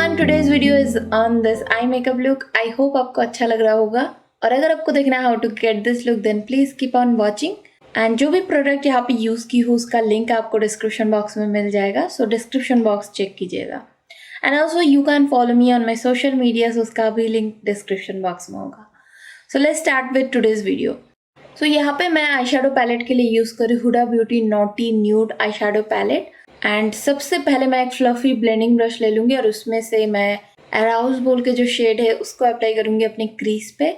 Everyone, today's video is on this eye makeup look. I hope आपको अच्छा लग रहा होगा और अगर आपको देखना है how to get this look then please keep on watching. And जो भी प्रोडक्ट यहाँ पे यूज की हो उसका लिंक आपको डिस्क्रिप्शन बॉक्स में मिल जाएगा, सो डिस्क्रिप्शन बॉक्स चेक कीजिएगा। And also you can follow me on my social media, उसका भी लिंक डिस्क्रिप्शन बॉक्स में होगा। So let's start with today's video. So यहाँ पे मैं आई शेडो पैलेट के लिए यूज करी Huda Beauty naughty nude eye shadow palette. And सबसे पहले मैं एक फ्लफी ब्लेंडिंग ब्रश ले लूंगी और उसमें से मैं अराउज बोल के जो शेड है उसको अप्लाई करूंगी अपने क्रीज पे।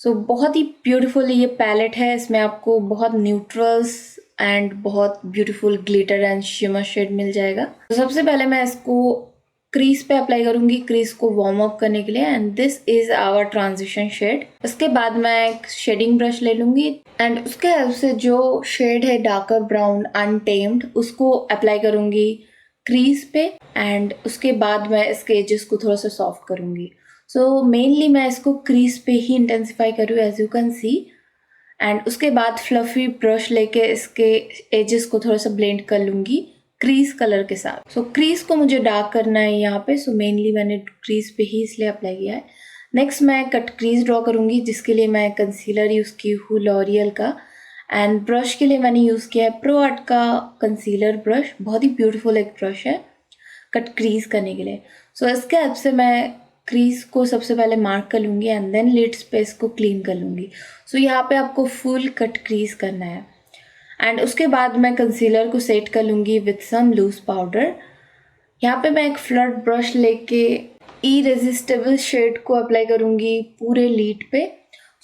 सो बहुत ही ब्यूटीफुल ये पैलेट है, इसमें आपको बहुत न्यूट्रल्स एंड बहुत beautiful glitter and shimmer shade मिल जाएगा। तो सबसे पहले मैं इसको क्रीज पे अप्लाई करूंगी, क्रीज को वार्म अप करने के लिए। And this is our transition shade. इसके बाद मैं एक शेडिंग ब्रश ले लूंगी एंड उसके हेल्प से जो शेड है डार्कर ब्राउन अनटेम्ड उसको अप्लाई करूंगी क्रीज पे। एंड उसके बाद मैं इसके एजेस को थोड़ा सा सॉफ्ट करूंगी। सो मेनली मैं इसको क्रीज पे ही इंटेंसिफाई करूँ as you can see. And उसके बाद फ्लफी ब्रश लेके इसके एजेस को थोड़ा सा ब्लेंड कर लूंगी क्रीज कलर के साथ। सो क्रीज को मुझे डार्क करना है यहाँ पे, सो मेनली मैंने क्रीज पे ही इसलिए अप्लाई किया है। नेक्स्ट मैं कट क्रीज ड्रॉ करूंगी जिसके लिए मैं कंसीलर यूज़ की हूँ लॉरियल का। एंड ब्रश के लिए मैंने यूज़ किया है प्रो आर्ट का कंसीलर ब्रश, बहुत ही ब्यूटीफुल एक ब्रश है कट क्रीज करने के लिए। सो इसके हेल्प से मैं क्रीज को सबसे पहले मार्क कर लूँगी एंड देन लिड्स पे इसको क्लीन कर लूँगी। सो यहाँ पे आपको फुल कट क्रीज करना है। एंड उसके बाद मैं कंसीलर को सेट कर लूँगी विथ सम लूज पाउडर। यहाँ पे मैं एक फ्लड ब्रश लेके इरेजिस्टेबल शेड को अप्लाई करूँगी पूरे लीड पे।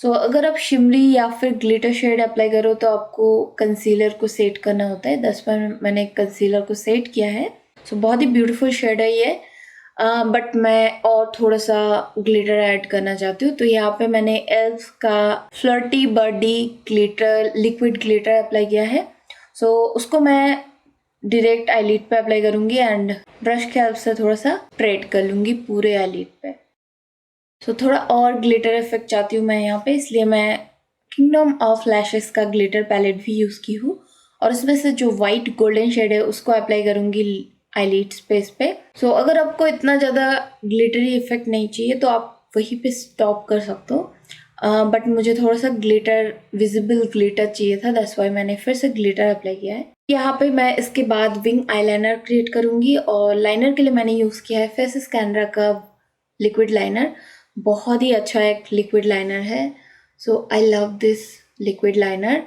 सो अगर आप शिमरी या फिर ग्लिटर शेड अप्लाई करो तो आपको कंसीलर को सेट करना होता है। 10 बार मैंने कंसीलर को सेट किया है। सो बहुत ही ब्यूटीफुल शेड है ये, बट मैं और थोड़ा सा ग्लिटर ऐड करना चाहती हूँ। तो यहाँ पे मैंने एल्फ का flirty birdie glitter liquid glitter apply किया है। सो उसको मैं डायरेक्ट आईलिड पे अप्लाई करूँगी एंड ब्रश के हेल्प से थोड़ा सा स्प्रेड कर लूँगी पूरे आईलिड पे। सो थोड़ा और ग्लिटर इफेक्ट चाहती हूँ मैं यहाँ पे, इसलिए मैं किंगडम ऑफ लैशेस का ग्लिटर पैलेट भी यूज़ की हूँ और उसमें से जो वाइट गोल्डन शेड है उसको अप्लाई करूँगी आईलिड स्पेस पे। सो अगर आपको इतना ज़्यादा ग्लिटरी इफेक्ट नहीं चाहिए तो आप वहीं पे स्टॉप कर सकते हो, बट मुझे थोड़ा सा ग्लिटर विजिबल ग्लिटर चाहिए था, दैट्स वाई मैंने फिर से ग्लिटर अप्लाई किया है। यहाँ पे मैं इसके बाद विंग आईलाइनर क्रिएट करूँगी और लाइनर के लिए मैंने यूज़ किया है फेसेस कैनरा का लिक्विड लाइनर। बहुत ही अच्छा एक लिक्विड लाइनर है। So I love this liquid liner.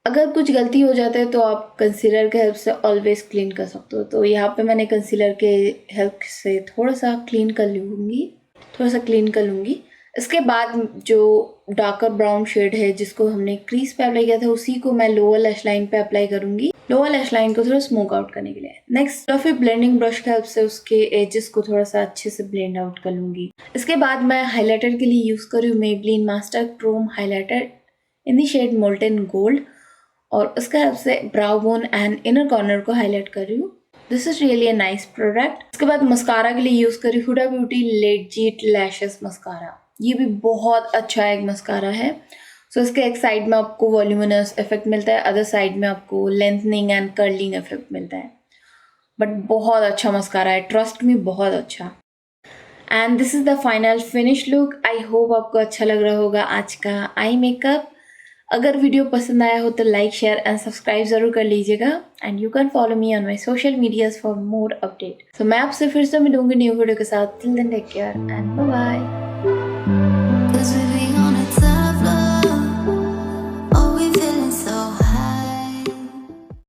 अगर कुछ गलती हो जाता है तो आप कंसीलर के हेल्प से ऑलवेज क्लीन कर सकते हो। तो यहाँ पे मैंने कंसीलर के हेल्प से थोड़ा सा क्लीन कर लूँगी। इसके बाद जो डार्कर ब्राउन शेड है जिसको हमने क्रीज पे अप्लाई किया था उसी को मैं लोअर लैश लाइन पे अप्लाई करूँगी, लोअर लैश लाइन को थोड़ा स्मोक आउट करने के लिए। नेक्स्ट फ्लफी ब्लेंडिंग ब्रश के हेल्प से उसके एजेस को थोड़ा सा अच्छे से ब्लेंड आउट कर लूँगी। इसके बाद मैं हाईलाइटर के लिए यूज़ करूँ Maybelline master chrome highlighter in the shade molten gold और उसका हेल्प से brow bone and inner corner को हाईलाइट कर रही हूँ। This is really a nice product. इसके बाद मस्कारा के लिए यूज़ करी Huda Beauty legit lashes mascara. ये भी बहुत अच्छा एक मस्कारा है। सो इसके एक साइड में आपको वॉल्यूमिनस इफेक्ट मिलता है, अदर साइड में आपको लेंथनिंग एंड कर्लिंग इफेक्ट मिलता है, बट बहुत अच्छा मस्कारा है, ट्रस्ट मी, बहुत अच्छा। And this is the final finish look. I hope आपको अच्छा लग रहा होगा आज का आई मेकअप। अगर वीडियो पसंद आया हो तो लाइक शेयर एंड सब्सक्राइब जरूर कर लीजिएगा। And you can follow me on my social medias for more update. तो मैं आपसे फिर से मिलूंगी न्यू वीडियो के साथ। Till then take care and bye bye.